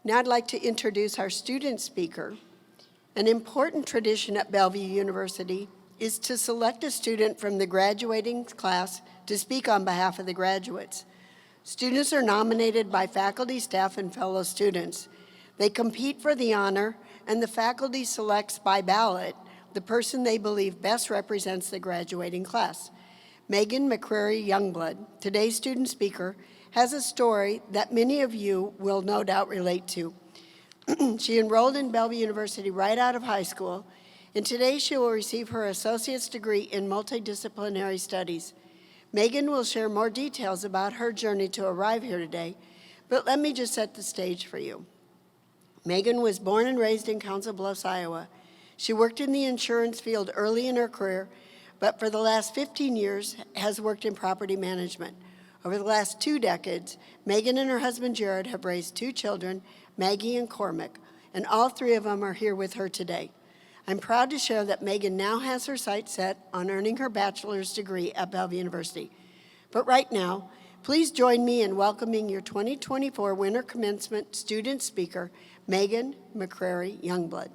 Now I'd like to introduce our student speaker. An important tradition at Bellevue University is to select a student from the graduating class to speak on behalf of the graduates. Students are nominated by faculty, staff, and fellow students. They compete for the honor, and the faculty selects by ballot the person they believe best represents the graduating class. Meghann McCrary Youngblood, today's student speaker, has a story that many of you will no doubt relate to. She enrolled in Bellevue University right out of high school, and today she will receive her associate's degree in Multidisciplinary Studies. Meghann will share more details about her journey to arrive here today, but let me just set the stage for you. Meghann was born and raised in Council Bluffs, Iowa. She worked in the insurance field early in her career, but for the last 15 years has worked in property management. Over the last 2 decades, Meghann and her husband Jared have raised 2 children, Maggie and Cormac, and all 3 of them are here with her today. I'm proud to share that Meghann now has her sights set on earning her bachelor's degree at Bellevue University. But right now, please join me in welcoming your 2024 Winter Commencement student speaker, Meghann McCrary Youngblood.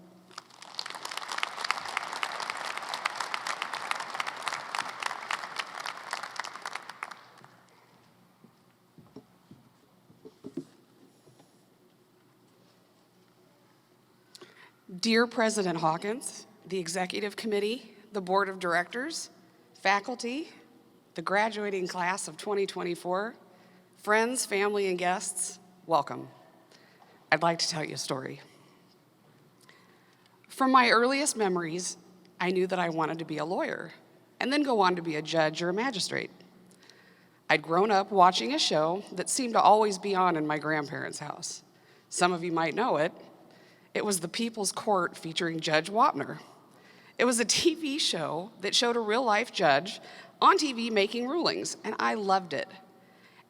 Dear President Hawkins, the Executive Committee, the Board of Directors, faculty, the graduating class of 2024, friends, family, and guests, welcome. I'd like to tell you a story. From my earliest memories, I knew that I wanted to be a lawyer and then go on to be a judge or a magistrate. I'd grown up watching a show that seemed to always be on in my grandparents' house. Some of you might know it. It was The People's Court featuring Judge Wapner. It was a TV show that showed a real-life judge on TV making rulings, and I loved it.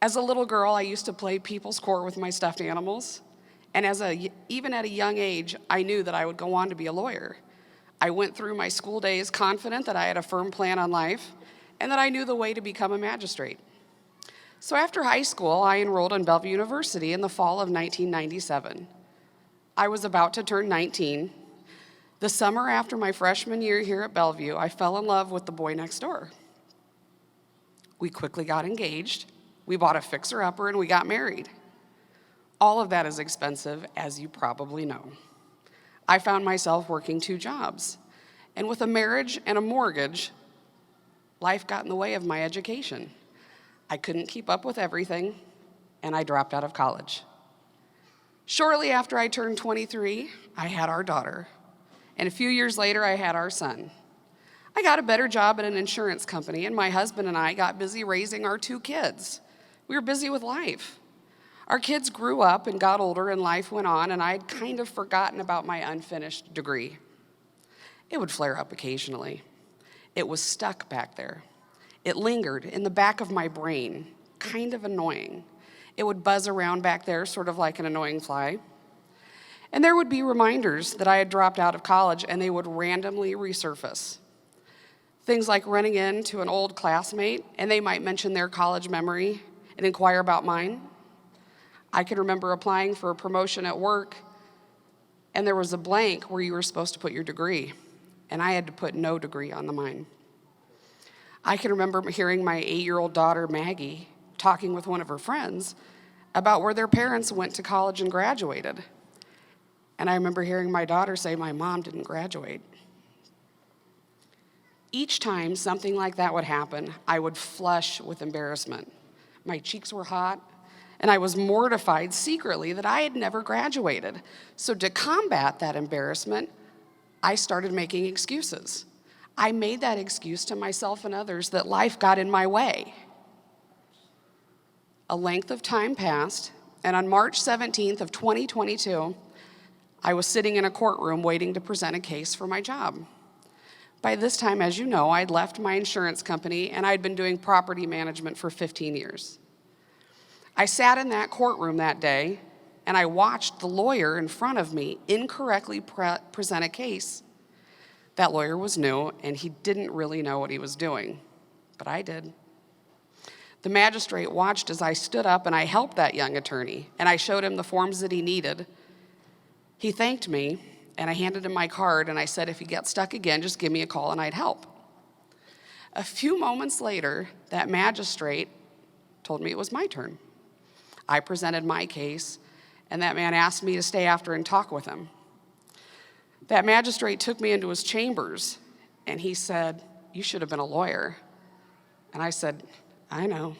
As a little girl, I used to play People's Court with my stuffed animals, and even at a young age, I knew that I would go on to be a lawyer. I went through my school days confident that I had a firm plan on life and that I knew the way to become a magistrate. So after high school, I enrolled in Bellevue University in the fall of 1997. I was about to turn 19. The summer after my freshman year here at Bellevue, I fell in love with the boy next door. We quickly got engaged, we bought a fixer-upper, and we got married. All of that is expensive, as you probably know. I found myself working 2 jobs, and with a marriage and a mortgage, life got in the way of my education. I couldn't keep up with everything, and I dropped out of college. Shortly after I turned 23, I had our daughter, and a few years later, I had our son. I got a better job at an insurance company, and my husband and I got busy raising our 2 kids. We were busy with life. Our kids grew up and got older, and life went on, and I'd kind of forgotten about my unfinished degree. It would flare up occasionally. It was stuck back there. It lingered in the back of my brain, kind of annoying. It would buzz around back there, sort of like an annoying fly. And there would be reminders that I had dropped out of college, and they would randomly resurface. Things like running into an old classmate, and they might mention their college memory and inquire about mine. I can remember applying for a promotion at work, and there was a blank where you were supposed to put your degree, and I had to put no degree on the mine. I can remember hearing my 8-year-old daughter, Maggie, talking with one of her friends about where their parents went to college and graduated. And I remember hearing my daughter say, "My mom didn't graduate." Each time something like that would happen, I would flush with embarrassment. My cheeks were hot, and I was mortified secretly that I had never graduated. So to combat that embarrassment, I started making excuses. I made that excuse to myself and others that life got in my way. A length of time passed, and on March 17th of 2022, I was sitting in a courtroom waiting to present a case for my job. By this time, as you know, I'd left my insurance company and I'd been doing property management for 15 years. I sat in that courtroom that day and I watched the lawyer in front of me incorrectly present a case. That lawyer was new and he didn't really know what he was doing, but I did. The magistrate watched as I stood up and I helped that young attorney, and I showed him the forms that he needed He thanked me, and I handed him my card, and I said, if you get stuck again, just give me a call and I'd help. A few moments later, that magistrate told me it was my turn. I presented my case, and that man asked me to stay after and talk with him. That magistrate took me into his chambers, and he said, you should have been a lawyer. And I said, I know.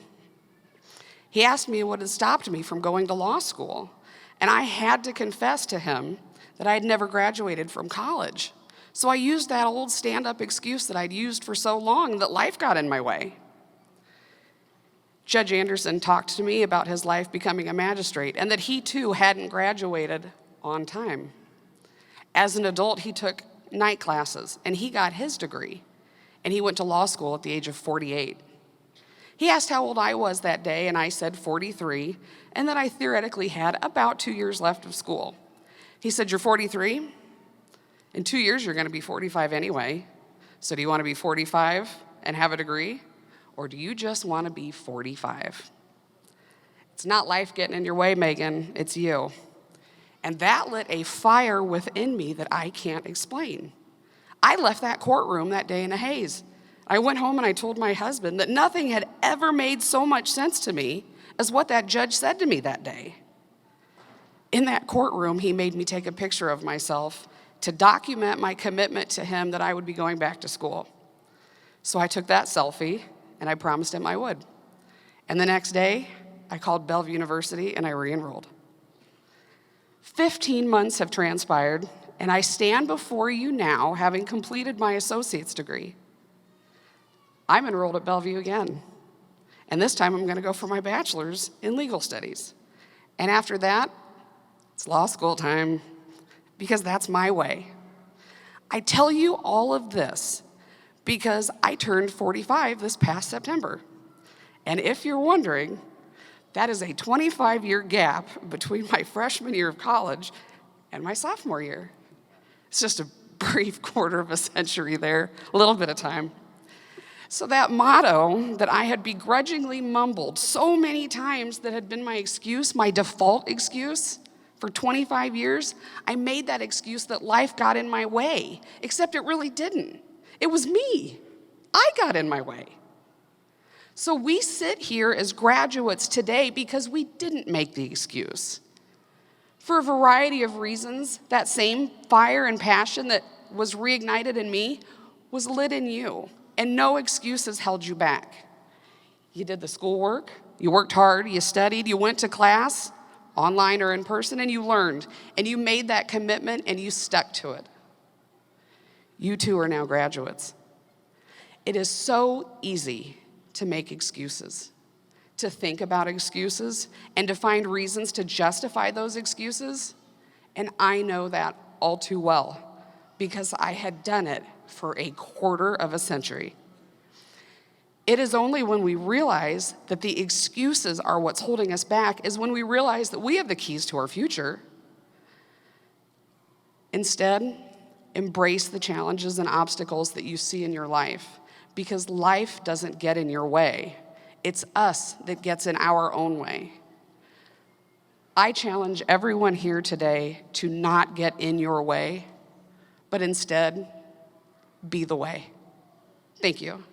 He asked me what had stopped me from going to law school, and I had to confess to him that I had never graduated from college. So I used that old stand-up excuse that I'd used for so long that life got in my way. Judge Anderson talked to me about his life becoming a magistrate and that he too hadn't graduated on time. As an adult, he took night classes and he got his degree, and he went to law school at the age of 48. He asked how old I was that day, and I said 43, and that I theoretically had about 2 years left of school. He said, you're 43? In 2 years, you're going to be 45 anyway. So do you want to be 45 and have a degree? Or do you just want to be 45? It's not life getting in your way, Meghann. It's you. And that lit a fire within me that I can't explain. I left that courtroom that day in a haze. I went home and I told my husband that nothing had ever made so much sense to me as what that judge said to me that day. In that courtroom, he made me take a picture of myself to document my commitment to him that I would be going back to school. So I took that selfie, and I promised him I would. And the next day, I called Bellevue University, and I re-enrolled. 15 months have transpired, and I stand before you now having completed my associate's degree. I'm enrolled at Bellevue again, and this time I'm going to go for my bachelor's in legal studies. And after that, it's law school time, because that's my way. I tell you all of this because I turned 45 this past September. And if you're wondering, that is a 25-year gap between my freshman year of college and my sophomore year. It's just a brief quarter of a century there, a little bit of time. So that motto that I had begrudgingly mumbled so many times that had been my excuse, my default excuse, for 25 years, I made that excuse that life got in my way, except it really didn't. It was me. I got in my way. So we sit here as graduates today because we didn't make the excuse. For a variety of reasons, that same fire and passion that was reignited in me was lit in you, and no excuses held you back. You did the schoolwork, you worked hard, you studied, you went to class, online or in person, and you learned, and you made that commitment, and you stuck to it. You too are now graduates. It is so easy to make excuses, to think about excuses, and to find reasons to justify those excuses, and I know that all too well, because I had done it for a quarter of a century. It is only when we realize that the excuses are what's holding us back is when we realize that we have the keys to our future. Instead, embrace the challenges and obstacles that you see in your life, because life doesn't get in your way. It's us that gets in our own way. I challenge everyone here today to not get in your way, but instead be the way. Thank you.